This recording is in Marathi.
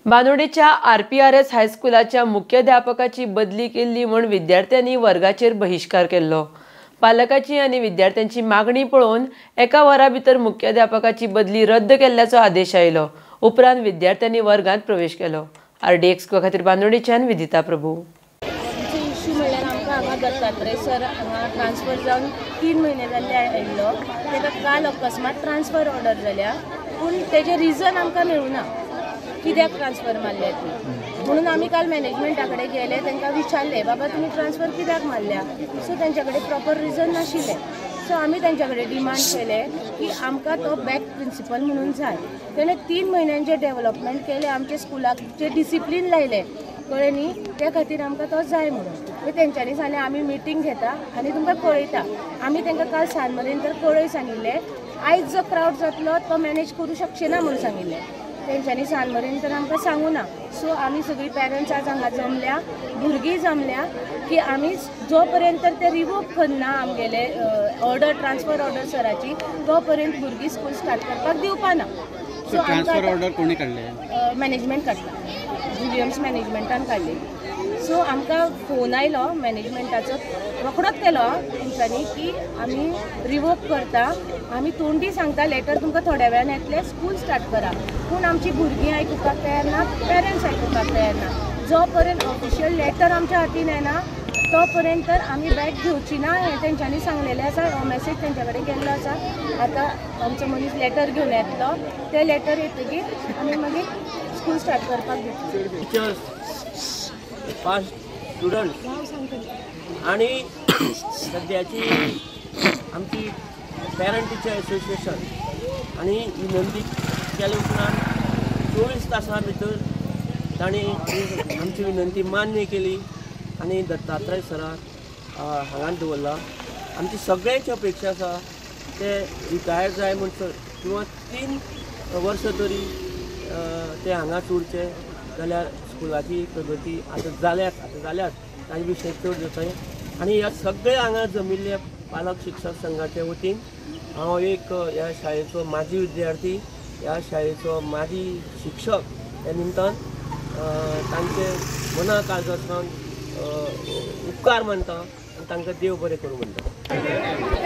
बानोडेच्या RPRS हायस्कुलाच्या मुख्याध्यापकाची बदली केली म्हूण विद्यार्थ्यांनी वर्गाचेर बहिष्कार केल्लो। पालकाची आणि विद्यार्थ्यांची मागणी पळोवन एका वरा भितर मुख्याध्यापकाची बदली रद्द केल्ल्याचो आदेश आयलो। उपरांत विद्यार्थ्यांनी वर्गात प्रवेश केलो। RDX खातीर बानोडेच्यान विदिता प्रभू। इश्यू म्हणल्यार आमकां हांगा दत्तात्रय सर हांगा ट्रान्सफर जावन 3 म्हयने जाल्ले आयिल्लो। ताका काल अकस्मात ट्रान्सफर ऑर्डर जाल्या, पूण तेजें रिजन आमकां मेळूना कित्याक ट्रान्सफर मारल्या ती। म्हणून आमी काल मॅनेजमेंटा कडेन गेले, तांकां विचारलें बाबा तुमी ट्रान्सफर कित्याक मारल्या। सो तेंच्या कडेन प्रॉपर रिजन नाशिल्लें। सो आमी तेंच्या कडेन डिमांड केलें की आमकां तो बॅक प्रिंसिपल म्हणून जाय। तेणें 3 म्हयन्यांचें डेव्हलपमेंट केलें, आमच्या स्कुलाक डिसिप्लीन लायलें कळ्ळें न्ही, त्या खातीर आमकां तो जाय म्हणून। तेंच्यांनी सांगलें आमी मिटींग घेता आनी तुमकां कळयता। आमी तांकां काल सांज मेरेन तर कळय सांगिल्लें, आयज जो क्रावड जातलो तो मॅनेज करूं शकचे ना म्हणून सांगिल्लें। तेंच्यांनी सांज मेरेन तर आमकां सांगूं ना। सो आमी सगळीं पेरंट्स आज हांगा जमल्या, भुरगीं जमल्या की आमी जो पर्यंत ते रिवोक करना आमगेले ऑर्डर ट्रान्सफर ऑर्डर सराची, तो पर्यंत भुरगीं स्कूल स्टार्ट करपाक दिवपा ना। सो ट्रान्सफर ऑर्डर कोणी काडले? मॅनेजमेंट काडला, विलियम्स मॅनेजमेंटान काडली। सो आमकां फोन आयलो मॅनेजमेंटाचो, रोखडोच केलो तेंच्यांनी की आमी रिवोक करता, आमी तोंडी सांगता लेटर तुमकां थोड्या वेळान येतले, स्कूल स्टार्ट करा। पूण आमची भुरगीं आयकुपाक तयार ना, पेरंट्स आयकुपाक तयार ना। जो पर्यंत ऑफिशियल लेटर आमच्या हातीन येना तो पर्यंत तर आमी बॅग घेवची ना हें तेंच्यांनी सांगलेलें आसा। हो मॅसेज तेंच्या कडेन केल्लो आसा। आतां आमचो मनीस लेटर घेवन येतलो, ते लेटर येतकीर आमी मागीर स्कूल स्टार्ट करपाक दितले। टिचर्स, पास्ट स्टुडंट्स आणि सद्याची आमची पॅरंट टिचर एसोसिएशन आणि विनंती केले उपरांत 24 तासां भितर तांणी आमची विनंती मान्य केली आणि दत्तात्रय सराक हांगा दवरला। आमची सगळ्यांची अपेक्षा आसा ते रिटायर जाय म्हणसर किंवा 3 वर्सां तरी ते हांगाच उरचे, जाल्यार स्कुलाची प्रगती आतां जाल्यात ताजे विशय चड जाताय। आनी ह्या सगळे हांगा जमिल्ल्या पालक शिक्षक संघाच्या वतीन हांव एक ह्या शाळेचो माजी विद्यार्थी, ह्या शाळेचो माजी शिक्षक ह्या निमतान तांचे मना काळजांतल्यान उपकार मानता आनी तांकां देव बरें करूं म्हणटा।